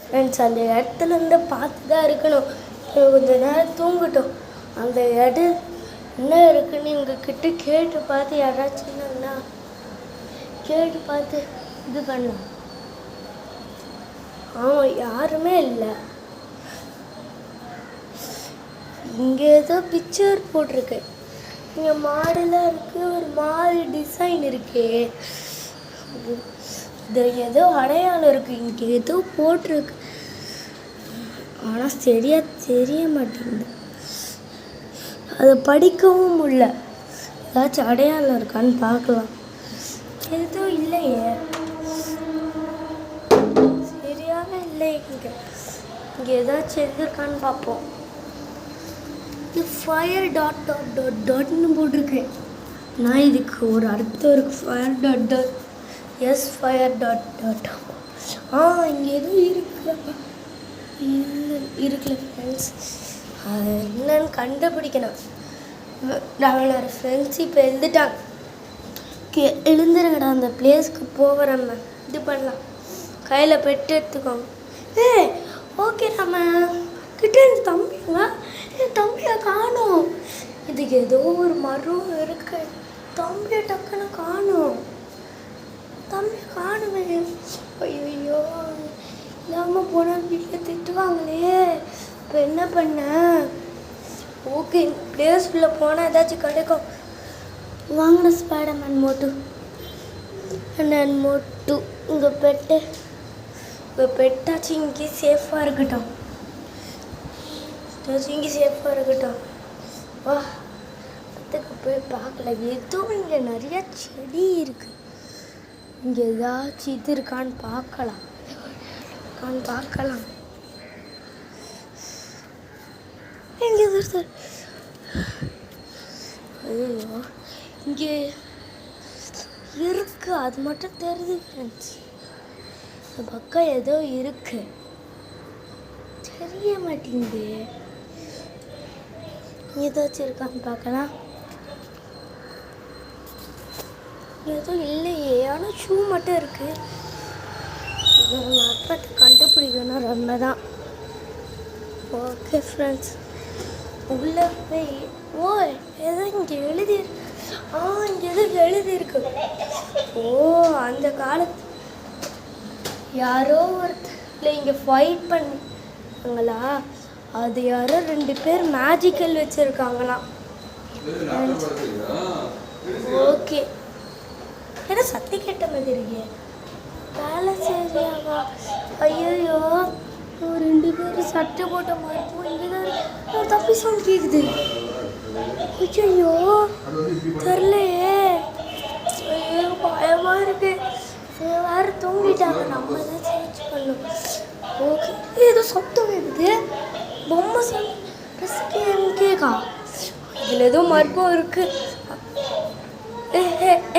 Friends அந்த இடத்துலேருந்து பார்த்து தான் இருக்கணும். கொஞ்சம் நேரம் தூங்கட்டும். அந்த இடம் என்ன இருக்குன்னு எங்ககிட்ட கேட்டு பார்த்து யாராச்சும் இருந்தாங்கன்னா கேட்டு பார்த்து இது பண்ணலாம். ஆமாம், யாருமே இல்லை. இங்கே ஏதோ பிக்சர் போட்டிருக்கு. இங்கே மாடெல்லாம் இருக்குது, ஒரு மாதிரி டிசைன் இருக்கே. இது ஏதோ அடையாளம் இருக்குது, இங்கே ஏதோ போட்டிருக்கு. ஆனால் சரியாக தெரிய மாட்டேங்குது, அதை படிக்கவும் முடியல. ஏதாச்சும் அடையாளம் இருக்கான்னு பார்க்கலாம். எதுவும் இல்லையே, சரியாக இல்லை. இங்கே ஏதாச்சும் எதிர்க்கான்னு பார்ப்போம். இது ஃபயர் டாட் டாட் டாட் டாட்னு போட்டிருக்கு. நான் இதுக்கு ஒரு அர்த்தம் இருக்குது. Fire dot dot S fire dot dot. இங்கே எதுவும் இருக்குல்லப்பா, இருக்குல்ல ஃப்ரெண்ட்ஸ். அது என்னன்னு கண்டுபிடிக்கணும். நம்மளோட ஃப்ரெண்ட்ஸ் இப்போ எழுந்துட்டாங்க. எழுந்துருங்கடா, அந்த பிளேஸ்க்கு போகிறோம். இது பண்ணலாம், கையில் பெட்டு எடுத்துக்கோங்க. ஓகே, நம்ம கிட்டே தம்பிங்க. தம்பியை காணும். இதுக்கு ஏதோ ஒரு மரம் இருக்கு. தம்பியை டக்குன்னு காணும். தம்பியை காணுமே. ஐயோ, இல்லாமல் போனால் வீட்டில் திட்டுவாங்களே. இப்போ என்ன பண்ண? ஓகே, பிளேஸ்குள்ளே போனால் ஏதாச்சும் கிடைக்கும். வாங்கின ஸ்பைடர்மேன் மோட்டு இங்கே பெட்டு. இப்போ பெட்டாச்சு இங்கே சேஃபாக இருக்கட்டும். இங்கே சேஃபாக இருக்கட்டும். வா, பத்துக்கு போய் பார்க்கல. எதுவும் இங்கே நிறையா செடி இருக்குது. இங்கே ஏதாச்சும் இது இருக்கான்னு பார்க்கலாம். எங்கே சார்? ஐயோ, இங்கே இருக்கு, அது மட்டும் தெரியுது ஃப்ரெண்ட்ஸ். இந்த பக்கம் ஏதோ இருக்கு, தெரிய மாட்டேங்குது. ஏதாச்சும் இருக்கான்னு பார்க்கலாம். எதுவும் இல்லையே, ஆனால் ஷூ மட்டும் இருக்கு. அப்பத்தை கண்டுபிடிக்கணும் ரொம்ப தான். ஓகே ஃப்ரெண்ட்ஸ், உள்ளே போய் ஏதோ இங்கே இங்கே எதோ எழுதியிருக்கு. அந்த காலத்து யாரோ ஒருத்தர் இங்கே ஃபைட் பண்ணாங்களா, அது யாரோ 2 பேர் மேஜிக்கல் வச்சுருக்காங்களாம். ஓகே, ஏன்னா சத்தி கேட்ட மாதிரி இருக்கே. வேலை செய்யாவா? ஐயோ, 2 பேர் சட்டை போட்ட மாதிரி போய் இங்கே தான் தப்பி சவுண்ட் கேட்குது. ஐயோ, தெரிலையே. ஐயோ, பயமாக இருக்கு. வேறு தூங்கிட்டாங்க, நம்ம தான் சர்ச் பண்ணோம். ஓகே, ஏதோ சத்தம் கேட்குது. பொம்மை கேட்கா. இதில் ஏதோ மர்மம் இருக்கு.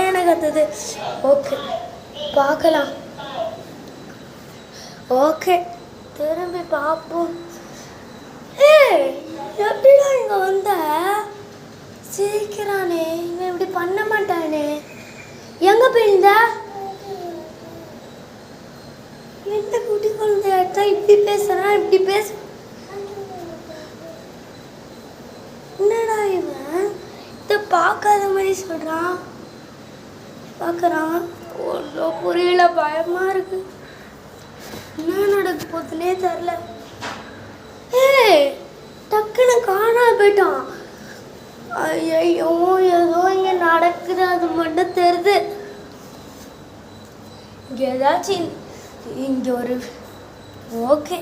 என்ன கத்துது? ஓகே, பார்க்கலாம். ஓகே, திரும்பி பார்ப்போம். எப்படிடா இங்கே வந்த? சிரிக்கிறானே, இவன் இப்படி பண்ண மாட்டானே. எங்கே போயிருந்த? எந்த குட்டி குழந்தையாட்டா இப்படி பேசுறான்? இப்படி பேச என்னடா இவன்? இதை பார்க்காத மாதிரி சொல்கிறான். பார்க்குறான், ஒன்றும் புரியல, பயமாக இருக்கு. என்ன நடக்க போதுன்னே தெரில. டக்குன்னு காணா போயிட்டான். ஐயோ, ஏதோ இங்கே நடக்குது, அது மட்டும் தெரியுது. இங்கே ஏதாச்சும் இங்கே ஒரு ஓகே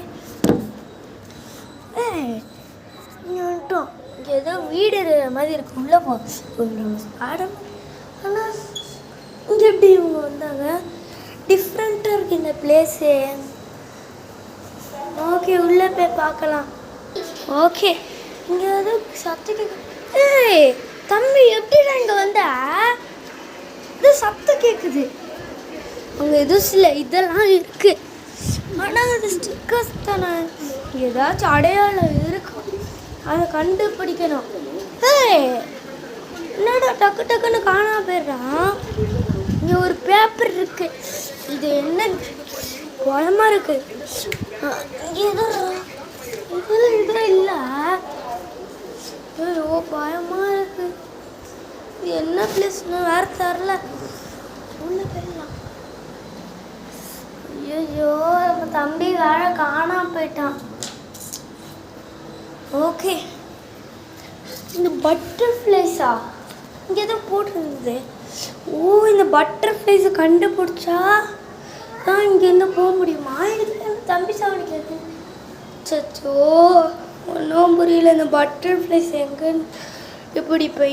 இங்கே வந்துட்டோம். இங்கே ஏதோ வீடு இருக்கிற மாதிரி இருக்கு. உள்ளே போ பாடம். ஆனால் இங்கே எப்படி இவங்க வந்தாங்க? டிஃப்ரெண்ட்டாக இருக்குது இந்த பிளேஸு. ஓகே, உள்ளே போய் பார்க்கலாம். ஓகே, இங்கே ஏதோ சத்தம் தம்பி, எப்படிடா இங்கே வந்த? இது சத்தம் கேட்குது. அங்கே எதுவும் இல்லை, இதெல்லாம் இருக்குது. ஆனால் அது ஸ்டிக்கர்ஸ் தானே. ஏதாச்சும் அடையாளம் இருக்கும், அதை கண்டுபிடிக்கணும். என்னடா டக்கு டக்குன்னு காணாம போயிடுறான். இங்கே ஒரு பேப்பர் இருக்குது. இது என்ன பயமாக இருக்குது. இதுதான் இல்லை. ஐயோ பயமா இருக்கு. இது என்ன பிளேஸ்னு வேற தரல. உள்ள போயிடலாம். ஐயோ நம்ம தம்பி வேற காணாம போயிட்டான். ஓகே, இந்த பட்டர்ஃப்ளைஸா இங்கே தான் போட்டிருந்தது. ஓ, இந்த பட்டர்ஃப்ளைஸை கண்டுபிடிச்சா தான் இங்கேருந்து போக முடியுமா? இது தம்பி சாப்பிட கேட்கு. சச்சோ ஒன்றும் புரியல. இந்த பட்டர்ஃப்ளைஸ் எங்கன்னு இப்படி இப்போ